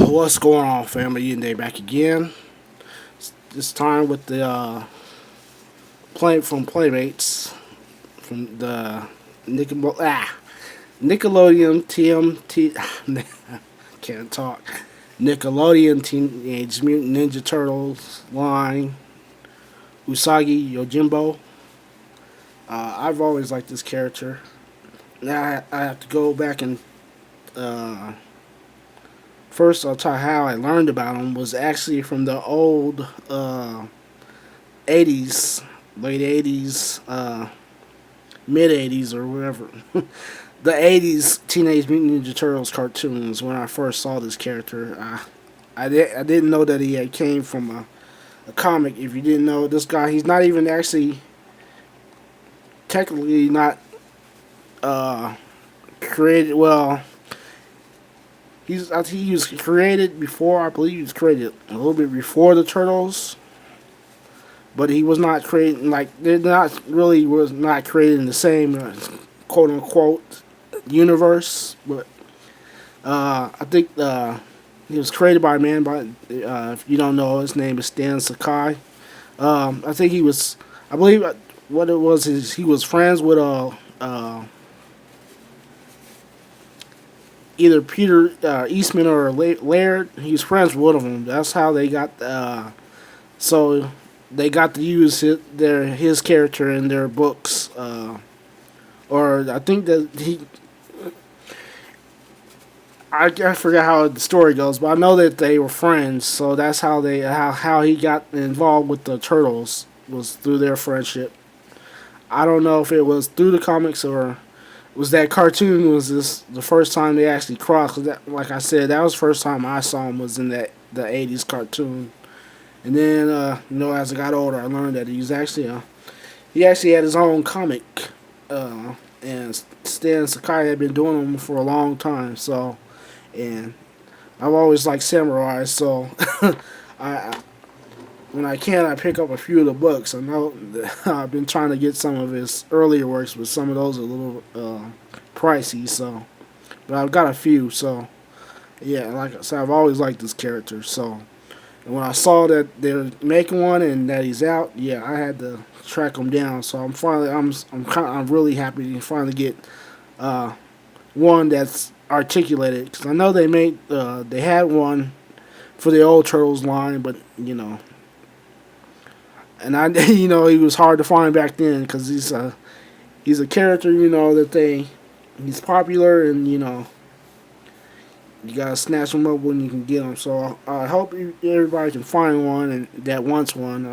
What's going on, family? Ian Day back again. This time with the play from Playmates from the Nickelodeon TMT. Can't talk. Nickelodeon Teenage Mutant Ninja Turtles line. Usagi Yojimbo. I've always liked this character. Now I have to go back and. First, I'll tell you how I learned about him was actually from the old 80s, late 80s, mid 80s, or whatever. The 80s Teenage Mutant Ninja Turtles cartoons when I first saw this character. I didn't know that he had came from a comic. If you didn't know, this guy, he's not even actually, technically not created, well, he was created before, I believe he was created a little bit before the Turtles, but he was not created, like, they're not really, was not created in the same quote unquote universe, but I think he was created by a man, by if you don't know, his name is Stan Sakai. I think he was, I believe what it was is he was friends with either Peter Eastman or Laird. He was friends with one of them. That's how they got. So they got to use his character in their books. Or I think that he. I forgot how the story goes, but I know that they were friends. So that's how how he got involved with the Turtles was through their friendship. I don't know if it was through the comics or was that cartoon was this the first time they actually crossed. 'Cause that, like I said, that was the first time I saw him was in the '80s cartoon. And then as I got older, I learned that he actually had his own comic, and Stan Sakai had been doing them for a long time. So, and I've always liked samurai, so I when I can, I pick up a few of the books. I know that I've been trying to get some of his earlier works, but some of those are a little pricey. So, but I've got a few. So, yeah, like I said, I've always liked this character. So, and when I saw that they're making one and that he's out, yeah, I had to track him down. So I'm really happy to finally get one that's articulated, because I know they had one for the old Turtles line, but and he was hard to find back then because he's a character that he's popular, and you gotta snatch him up when you can get him. So I hope everybody can find one and that wants one.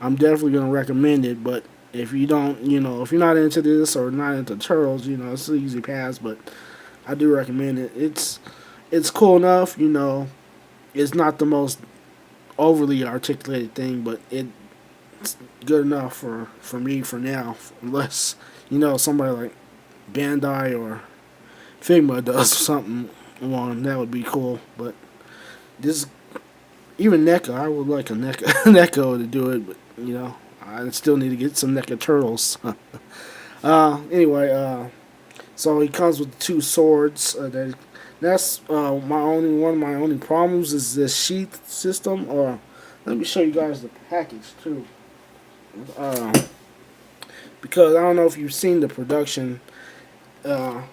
I'm definitely gonna recommend it. But if you don't, if you're not into this or not into Turtles, it's an easy pass. But I do recommend it. It's cool enough. It's not the most overly articulated thing, but it's good enough for me for now. Unless somebody like Bandai or Figma does something on, that would be cool. But this, even NECA, I would like a NECA NECA to do it, but I still need to get some NECA Turtles. Anyway, so he comes with two swords. That's one of my only problems is this sheath system. Or let me show you guys the package too, because I don't know if you've seen the production. That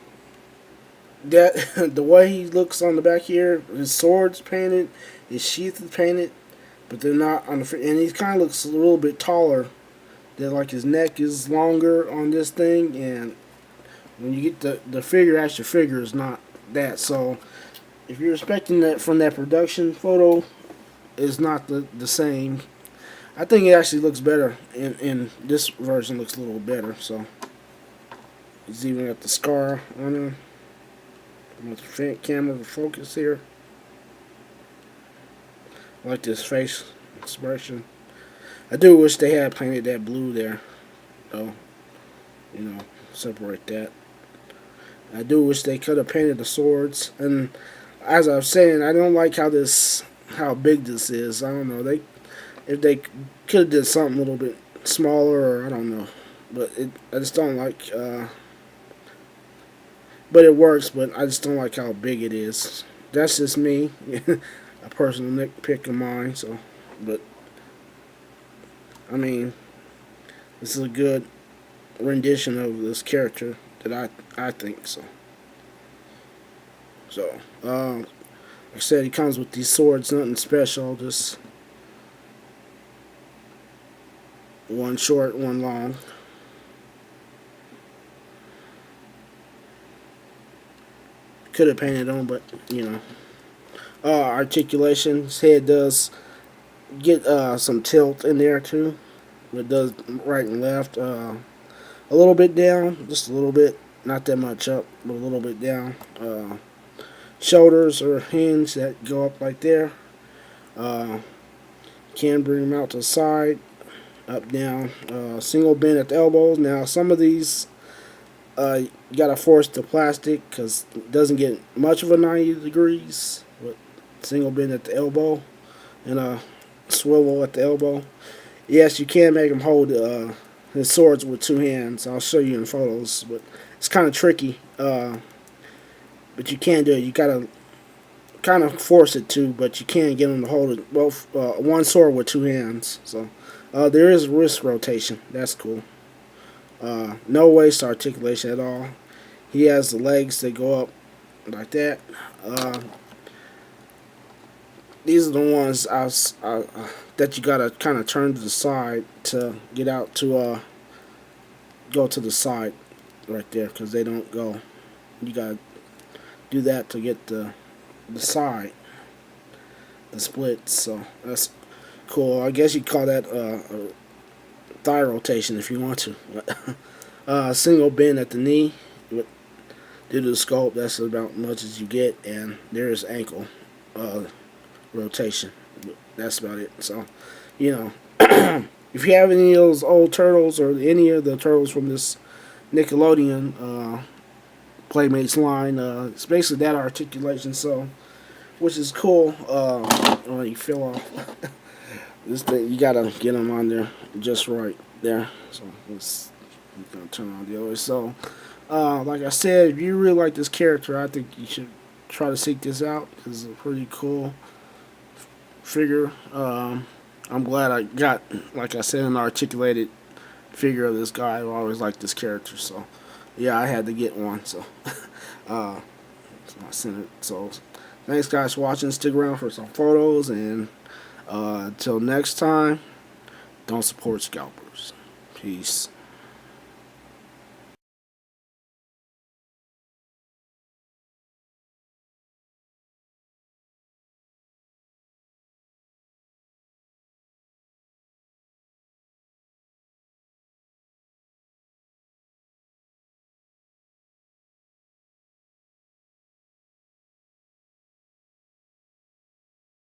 the way he looks on the back here, his sword's painted, his sheath is painted, but they're not on the. And he kind of looks a little bit taller. That like his neck is longer on this thing, and when you get the figure, actual figure is not that. So if you're expecting that from that production photo, it's not the same. I think it actually looks better in this version. Looks a little better. So he's even got the scar on him. With the camera to focus here. I like this face expression. I do wish they had painted that blue there, though. You know, separate that. I do wish they could have painted the swords. And as I was saying, I don't like how big this is. I don't know. If they could have did something a little bit smaller, or I don't know. But I just don't like. But it works. But I just don't like how big it is. That's just me, a personal nitpick of mine. So, but I mean, this is a good rendition of this character that I think so. So, like I said, he comes with these swords, nothing special, just one short, one long. Could have painted on, but you know. Articulation. His head does get some tilt in there too. It does right and left. A little bit down, just a little bit, not that much up, but a little bit down. Shoulders or hands that go up like there. Can bring them out to the side, up, down. Single bend at the elbows. Now some of these you gotta force the plastic because it doesn't get much of a 90 degrees. But single bend at the elbow and a swivel at the elbow. Yes, you can make him hold his swords with two hands. I'll show you in photos, but it's kind of tricky. But you can do it. You gotta kind of force it to, but you can get him to hold it both one sword with two hands. So there is wrist rotation. That's cool. No waist articulation at all. He has the legs that go up like that. These are the ones that you gotta kind of turn to the side to get out to go to the side right there because they don't go. You gotta do that to get the side, the splits. So that's cool. I guess you call that a thigh rotation if you want to. Single bend at the knee. Due to the sculpt, that's about much as you get, and there's ankle rotation. That's about it. So, you know, if you have any of those old turtles or any of the turtles from this Nickelodeon Playmates line, it's basically that articulation. So, which is cool. When you feel off this thing, you gotta get them on there just right there. So let's gonna turn on the other way. So, like I said, if you really like this character, I think you should try to seek this out. It's a pretty cool figure. I'm glad I got, like I said, an articulated figure of this guy. I always liked this character, so yeah, I had to get one. So, so I sent it. So, thanks guys for watching. Stick around for some photos, and until next time, don't support scalpers. Peace.